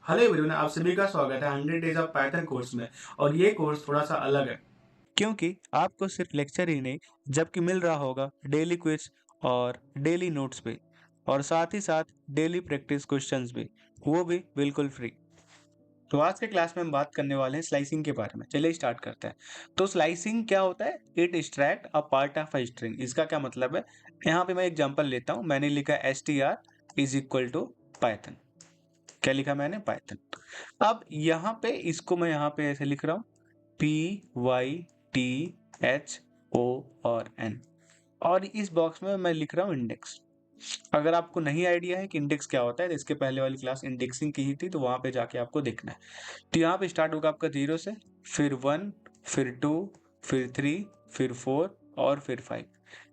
Hello everyone, आप सभी का स्वागत है 100 डेज ऑफ पाइथन कोर्स में। और ये कोर्स थोड़ा सा अलग है क्योंकि आपको सिर्फ लेक्चर ही नहीं जबकि मिल रहा होगा डेली क्विज और डेली नोट्स भी, और साथ ही साथ डेली प्रैक्टिस क्वेश्चंस भी, वो भी बिल्कुल फ्री। तो आज के क्लास में हम बात करने वाले हैं स्लाइसिंग के बारे में। चलिए स्टार्ट करते हैं। तो स्लाइसिंग क्या होता है? It extract a part of a string. इसका क्या मतलब है? यहाँ पे मैं एग्जांपल लेता हूँ। मैंने लिखा str is equal to Python. क्या लिखा मैंने? पाइथन। अब यहाँ पे इसको मैं यहाँ पे ऐसे लिख रहा हूँ, PYTHO और N, और इस बॉक्स में मैं लिख रहा हूँ इंडेक्स। अगर आपको नहीं आइडिया है कि इंडेक्स क्या होता है तो इसके पहले वाली क्लास इंडेक्सिंग की ही थी, तो वहां पे जाके आपको देखना है। तो यहाँ पे स्टार्ट होगा आपका 0 से, फिर 1, फिर 2, फिर 3, फिर 4 और फिर 5।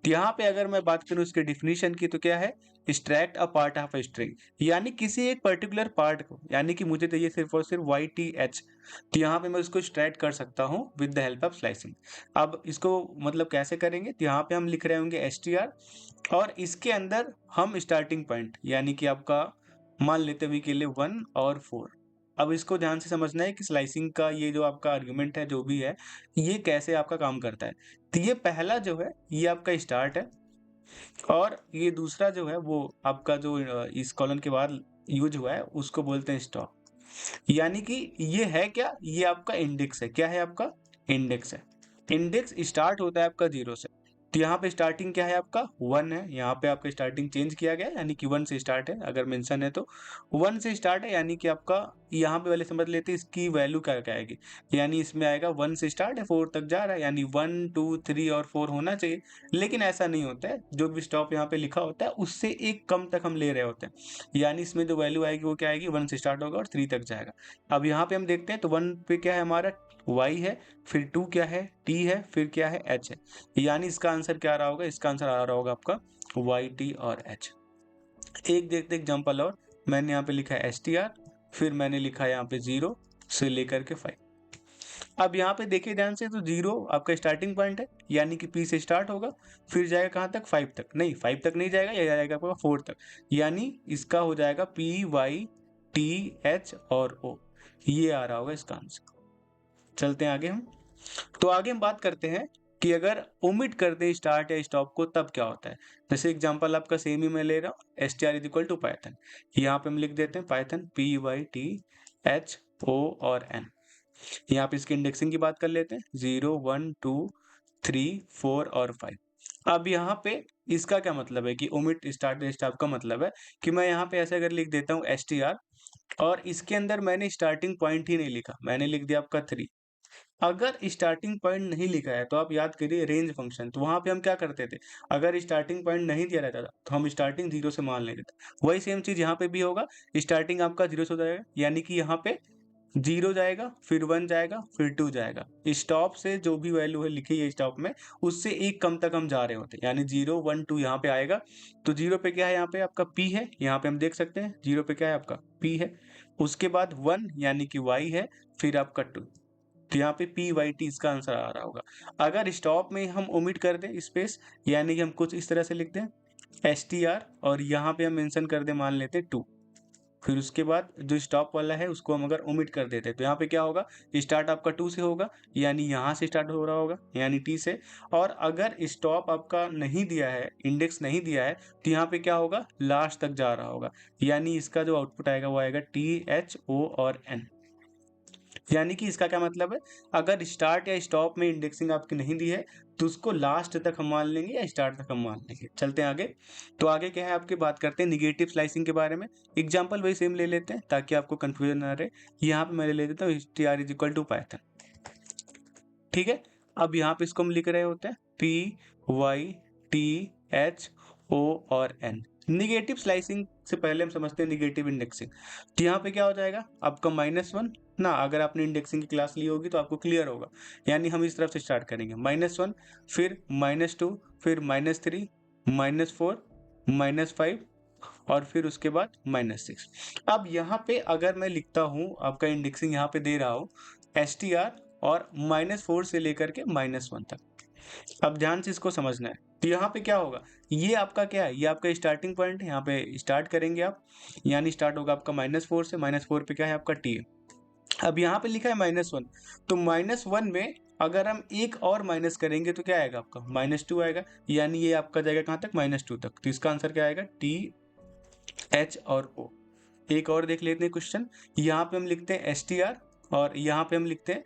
तो यहाँ पे अगर मैं बात करूँ इसके डिफिनीशन की, तो क्या है? Extract a part of a string, यानी किसी एक पर्टिकुलर पार्ट को, यानी कि मुझे चाहिए सिर्फ और सिर्फ YTH, तो यहाँ पे मैं उसको एक्सट्रैक्ट कर सकता हूँ with the help of slicing. अब इसको मतलब कैसे करेंगे? तो यहाँ पे हम लिख रहे होंगे str, और इसके अंदर हम स्टार्टिंग पॉइंट यानी कि आपका मान लेते हुए के लिए 1 और 4। अब इसको ध्यान से समझना है कि स्लाइसिंग का ये जो आपका आर्गुमेंट है, जो भी है, ये कैसे आपका काम करता है। तो ये पहला जो है ये आपका स्टार्ट है, और ये दूसरा जो है वो आपका जो इस कॉलन के बाद यूज हुआ है उसको बोलते हैं स्टॉप। यानी कि ये है क्या? ये आपका इंडेक्स है। क्या है आपका? इंडेक्स है। इंडेक्स स्टार्ट होता है आपका 0 से। तो यहाँ पे स्टार्टिंग क्या है आपका? 1 है। यहाँ पे आपका स्टार्टिंग चेंज किया गया है, यानी कि 1 से स्टार्ट है। अगर मेंशन है तो 1 से स्टार्ट है, यानी कि आपका यहाँ पे पहले समझ लेते हैं इसकी वैल्यू क्या क्या आएगी। यानी इसमें आएगा 1 से स्टार्ट है, 4 तक जा रहा है, यानी 1 2 3 और 4 होना चाहिए। लेकिन ऐसा नहीं होता है। जो भी स्टॉप यहाँ पे लिखा होता है उससे एक कम तक हम ले रहे होते हैं। यानी इसमें जो वैल्यू आएगी वो क्या आएगी? 1 से स्टार्ट होगा और 3 तक जाएगा। अब यहाँ पे हम देखते हैं तो 1 पे क्या है हमारा? y है, फिर 2 क्या है? t है, फिर क्या है? h है। यानी इसका आंसर क्या आ रहा होगा? इसका आंसर आ रहा होगा आपका y t और h। एक देखते एग्जांपल और। मैंने यहाँ पे लिखा है str, फिर मैंने लिखा है यहाँ पे 0 से लेकर के 5। अब यहाँ पे देखिए ध्यान से, तो 0 आपका स्टार्टिंग पॉइंट है, यानी कि p से स्टार्ट होगा, फिर जाएगा कहाँ तक? 5 तक। नहीं, 5 तक नहीं जाएगा, ये जाएगा आपका 4 तक। यानी इसका हो जाएगा PYTH और O। ये आ रहा होगा इसका आंसर। चलते हैं आगे हम। तो आगे हम बात करते हैं कि अगर ओमिट कर दे स्टार्ट या स्टॉप को तब क्या होता है। जैसे एग्जांपल आपका सेम ही मैं ले रहा हूँ, str is equal to Python. यहाँ पे हम लिख देते हैं पाइथन PYTHO और N। यहाँ पे इसकी इंडेक्सिंग की बात कर लेते हैं, 0 1 2 3 4 और 5। अब यहाँ पे इसका क्या मतलब है कि ओमिट स्टार्ट स्टॉप का मतलब है कि मैं यहाँ पे ऐसे अगर लिख देता हूँ str, और इसके अंदर मैंने स्टार्टिंग पॉइंट ही नहीं लिखा, मैंने लिख दिया आपका 3। अगर स्टार्टिंग पॉइंट नहीं लिखा है तो आप याद करिए रेंज फंक्शन, तो वहां पे हम क्या करते थे? अगर स्टार्टिंग पॉइंट नहीं दिया रहता था तो हम स्टार्टिंग 0 से मान लेते थे। वही सेम चीज यहाँ पे भी होगा। स्टार्टिंग आपका 0 से हो जाएगा, यानी कि यहाँ पे 0 जाएगा, फिर 1 जाएगा, फिर 2 जाएगा। स्टॉप से जो भी वैल्यू है लिखी है स्टॉप में, उससे एक कम तक हम जा रहे होते हैं, यानी 0 1 2 यहाँ पे आएगा। तो 0 पे क्या है? यहाँ पे आपका p है। यहाँ पे हम देख सकते हैं 0 पे क्या है? आपका p है। उसके बाद 1 यानी कि y है, फिर आपका 2। तो यहाँ पे PYT इसका आंसर आ रहा होगा। अगर स्टॉप में हम ओमिट कर दें स्पेस, यानी कि हम कुछ इस तरह से लिख दें str, और यहाँ पे हम मेंशन कर दें मान लेते 2, फिर उसके बाद जो स्टॉप वाला है उसको हम अगर ओमिट कर देते तो यहाँ पे क्या होगा? स्टार्ट आपका 2 से होगा, यानी यहाँ से स्टार्ट हो रहा होगा, यानी T से। और अगर स्टॉप आपका नहीं दिया है, इंडेक्स नहीं दिया है, तो यहाँ पे क्या होगा? लास्ट तक जा रहा होगा, यानी इसका जो आउटपुट आएगा वो आएगा THO और N। यानी कि इसका क्या मतलब है? अगर स्टार्ट या स्टॉप में इंडेक्सिंग आपकी नहीं दी है तो उसको लास्ट तक हम मान लेंगे या स्टार्ट तक हम मान लेंगे। चलते हैं आगे। तो आगे क्या है आपकी बात करते हैं निगेटिव स्लाइसिंग के बारे में। एग्जांपल वही सेम ले लेते हैं ताकि आपको कंफ्यूजन ना रहे। यहाँ पे मैं ले लेता हूँ str is equal to Python. ठीक है। अब यहाँ पे इसको हम लिख रहे होते हैं PYTHO और N। निगेटिव स्लाइसिंग से पहले हम समझते हैं निगेटिव इंडेक्सिंग। तो यहाँ पे क्या हो जाएगा आपका -1 ना। अगर आपने इंडेक्सिंग की क्लास ली होगी तो आपको क्लियर होगा। यानी हम इस तरफ से स्टार्ट करेंगे, -1, फिर -2, फिर -3, -4, -5, और फिर उसके बाद -6। अब यहाँ पे अगर मैं लिखता हूँ, आपका इंडेक्सिंग यहाँ पे दे रहा हूँ str और -4 से लेकर के -1 तक, अब ध्यान से इसको समझना है। तो यहाँ पे क्या होगा, ये आपका क्या है, ये आपका स्टार्टिंग पॉइंट है, यहाँ पे स्टार्ट करेंगे आप, यानी स्टार्ट होगा आपका -4 से, -4 पे क्या है आपका t है। अब यहाँ पे लिखा है -1, तो -1 में अगर हम एक और माइनस करेंगे तो क्या आएगा आपका -2 आएगा, यानी ये आपका जाएगा कहाँ तक, -2 तक। तो इसका आंसर क्या आएगा, टी एच और ओ। एक और देख लेते हैं क्वेश्चन, यहाँ पे हम लिखते हैं STR और यहाँ पे हम लिखते हैं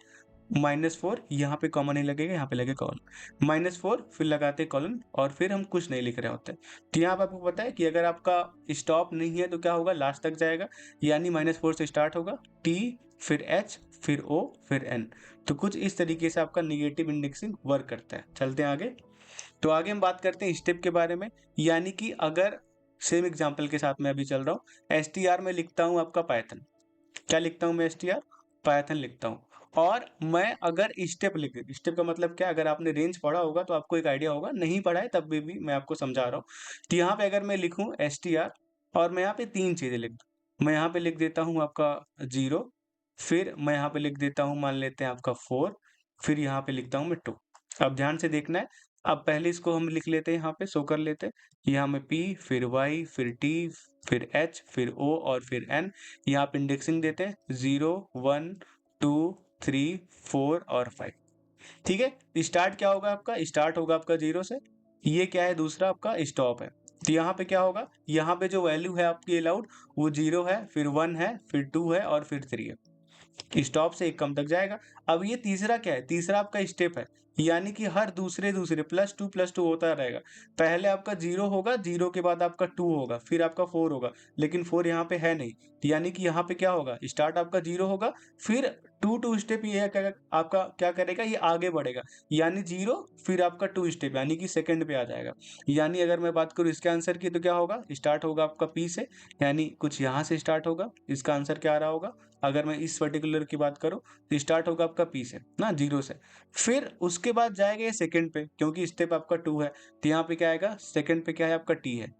-4, यहाँ पे कॉमन नहीं लगेगा, यहाँ पे लगेगा कॉलन, -4 फिर लगाते हैं कॉलन और फिर हम कुछ नहीं लिख रहे होते। तो यहाँ पे आपको पता है कि अगर आपका स्टॉप नहीं है तो क्या होगा, लास्ट तक जाएगा, यानी -4 से स्टार्ट होगा, T फिर H फिर O फिर N। तो कुछ इस तरीके से आपका निगेटिव इंडेक्सिंग वर्क करता है। चलते हैं आगे। तो आगे हम बात करते हैं स्टेप के बारे में, यानी कि अगर सेम एग्जांपल के साथ मैं अभी चल रहा हूँ, STR में लिखता हूँ आपका पाइथन, क्या लिखता हूँ मैं, STR पाइथन लिखता हूँ, और मैं अगर स्टेप लिख, स्टेप का मतलब क्या, अगर आपने रेंज पढ़ा होगा तो आपको एक आइडिया होगा, नहीं पढ़ा है तब भी मैं आपको समझा रहा हूँ। तो यहाँ पे अगर मैं लिखूँ STR और मैं यहाँ पे 3 चीजें लिख दूँ, मैं यहाँ पे लिख देता हूँ आपका 0, फिर मैं यहाँ पे लिख देता हूँ मान लेते हैं आपका 4, फिर यहाँ पे लिखता हूँ मैं 2। अब ध्यान से देखना है, अब पहले इसको हम लिख लेते हैं, यहाँ पे शो कर लेते हैं, यहाँ में P फिर Y फिर T फिर H फिर O और फिर N। यहाँ पे इंडेक्सिंग देते हैं 0 1 2 3 4 और 5। ठीक है, स्टार्ट क्या होगा आपका, स्टार्ट होगा आपका 0 से, ये क्या है दूसरा आपका स्टॉप है। तो यहाँ पे क्या होगा, यहाँ पे जो वैल्यू है आपकी अलाउड वो 0 है, फिर 1 है, फिर 2 है और फिर 3 है, स्टॉप से एक कम तक जाएगा। अब ये तीसरा क्या है, तीसरा आपका स्टेप है, यानी कि हर दूसरे दूसरे +2 होता रहेगा। पहले आपका 0 होगा, 0 के बाद आपका 2 होगा, फिर आपका 4 होगा, लेकिन 4 यहाँ पे है नहीं, यानी कि यहाँ पे क्या होगा, स्टार्ट आपका 0 होगा, फिर 2 स्टेप ये है आपका क्या करेगा, ये आगे बढ़ेगा, यानी 0 फिर आपका 2 स्टेप, यानी कि सेकंड पे आ जाएगा। यानी अगर मैं बात करूँ इसके आंसर की तो क्या होगा, स्टार्ट होगा आपका P से, यानी कुछ यहाँ से स्टार्ट होगा, इसका आंसर क्या आ रहा होगा, अगर मैं इस पर्टिकुलर की बात करूँ तो स्टार्ट होगा आपका P से ना, 0 से, फिर उसके बाद जाएगा ये सेकंड पे, क्योंकि स्टेप आपका 2 है, तो यहाँ पे क्या आएगा, सेकंड पे क्या है आपका T है,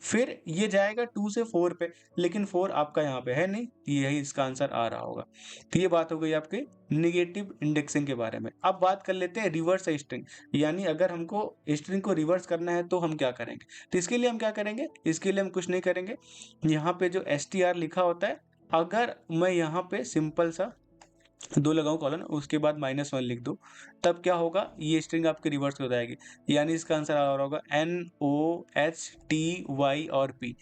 फिर ये जाएगा 2 से 4 पे, लेकिन 4 आपका यहाँ पे है नहीं, तो यही इसका आंसर आ रहा होगा। तो ये बात हो गई आपके निगेटिव इंडेक्सिंग के बारे में। अब बात कर लेते हैं रिवर्स स्ट्रिंग, यानी अगर हमको स्ट्रिंग को रिवर्स करना है तो हम क्या करेंगे। तो इसके लिए हम क्या करेंगे, इसके लिए हम कुछ नहीं करेंगे, यहाँ पे जो STR लिखा होता है, अगर मैं यहाँ पे सिंपल सा 2 लगाऊं कॉलन, उसके बाद -1 लिख दूं, तब क्या होगा, ये स्ट्रिंग आपकी रिवर्स हो जाएगी, यानी इसका आंसर आ रहा होगा NOHTY और P।